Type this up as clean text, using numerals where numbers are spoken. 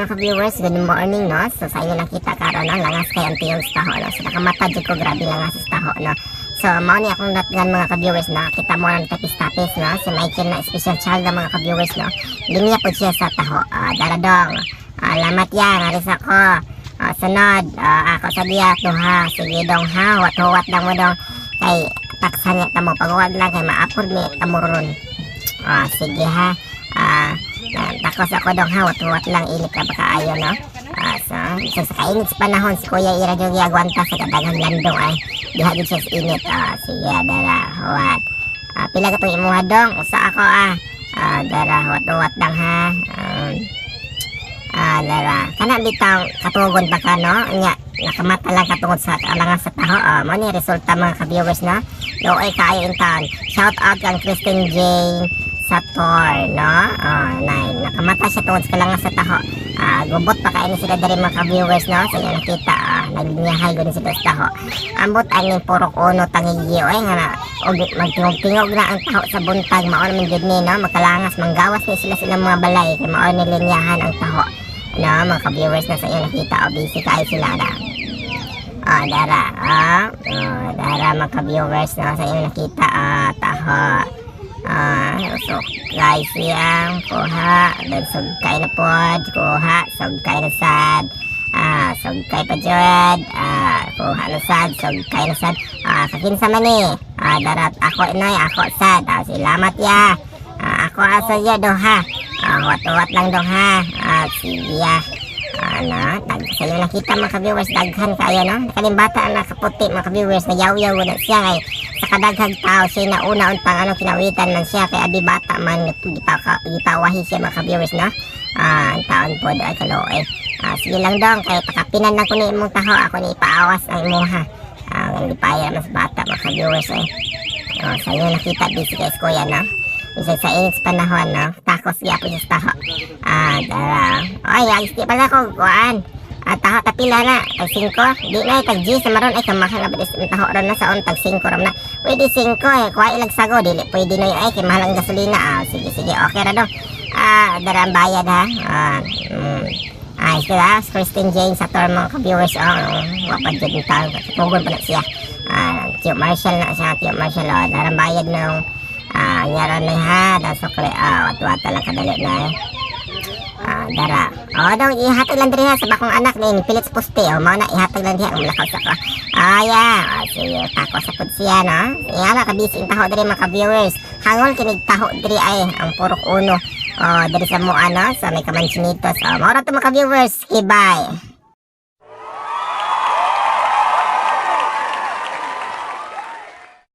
mga ka-viewers, good morning no. So sa inyo nakita karon no, langas kay ang tiyong sa taho no. So nakamata jud ko grabe langas sa taho no. So mao ni akong natgan mga ka-viewers na kita mo ang tapis-tapis no. Si Michael na special child ng mga ka-viewers no. Linya po siya sa taho. Daradong. Lamat yan, aris ako. Sunod, ako sa diya ha. Sige dong ha, wat-wat lang mo dong. Kay taksan niya tamo pagwag lang kay maapod mi tamuron. Sige ha. Takos ako dong ha, wat-wat lang ilik ka baka ayo no. So sa kainit sa panahon si Kuya Ira jud agwanta sa kadaghang landong ay diha gid siya sa init. Sige dara wat. Pila ka tong imuha dong usa ako dara wat-wat lang ha. Dara kana bitaw katugon pa ka no nya nakamata lang katungod sa alangan sa taho. Mo ni resulta mga ka-viewers no. Doay kaayo in town. Shout out kang Kristen Jane Sator no. Nakamata siya tungod sa kalangan sa taho. Gubot pa kaini sila dari mga ka-viewers no. So yan nakita naglinyahay gud sila sa taho. Ambot aning purok uno tangigi oy nga na og magtingog-tingog na ang taho sa buntag mao man gid ni no. Makalangas manggawas ni sila mga balay kay mao ni linyahan ang taho. No, mga ka-viewers na sa iyo nakita busy kayo sila na. Dara mga ka-viewers na sa iyo nakita taho. So guys yang kuha dan sugkay na pod kuha sugkay na sad sugkay pa jud kuha na sad sugkay na sad kakinsa man ni darat ako inay ako sad salamat ya ako asa ya do ha wat-wat lang dong ha sige ya sayo nakita mga ka-viewers daghan kayo no kalimbata na kaputi mga ka-viewers na yaw-yaw na siya kay sa kadaghang tao siya na una untang kinawitan man siya kay abi bata man gipawahi siya mga ka-viewers no ang taon po ay kaloy sige lang dong kay pakapinan lang ko ni imong taho ako ni ipaawas ang imuha hindi paya mas bata mga ka-viewers sayo nakita busy guys kuya no isa sa init panahon no takos siya po sa taho dara ay agis di pala ko kuan taho tapila na tag 5 di na tag G sa maron ay kamahal na badis taho ron na sa on tag 5 ram na pwede 5 kuha ilag sago dili pwede no ay kay mahal ang gasolina sige okay ra dong dara ang bayad ha sila Kristen Jane sa tour mga ka-viewers wapad dyan yung tao tugon pa na siya Tio Marshall na siya Tio Marshall dara ang bayad ng nyaran na ha dahil sukli wat-wata lang kadali na dara dong ihatag lang diri ha sa bakong anak na pilit sa poste mao na ihatag lang diha ang lakaw sa ko sige tako sa pud siya no iya na kabisi in taho diri mga ka-viewers hangol kinig taho diri ay ang purok uno diri sa mo ano sa may kamanchinitos mao ra to mga ka-viewers bye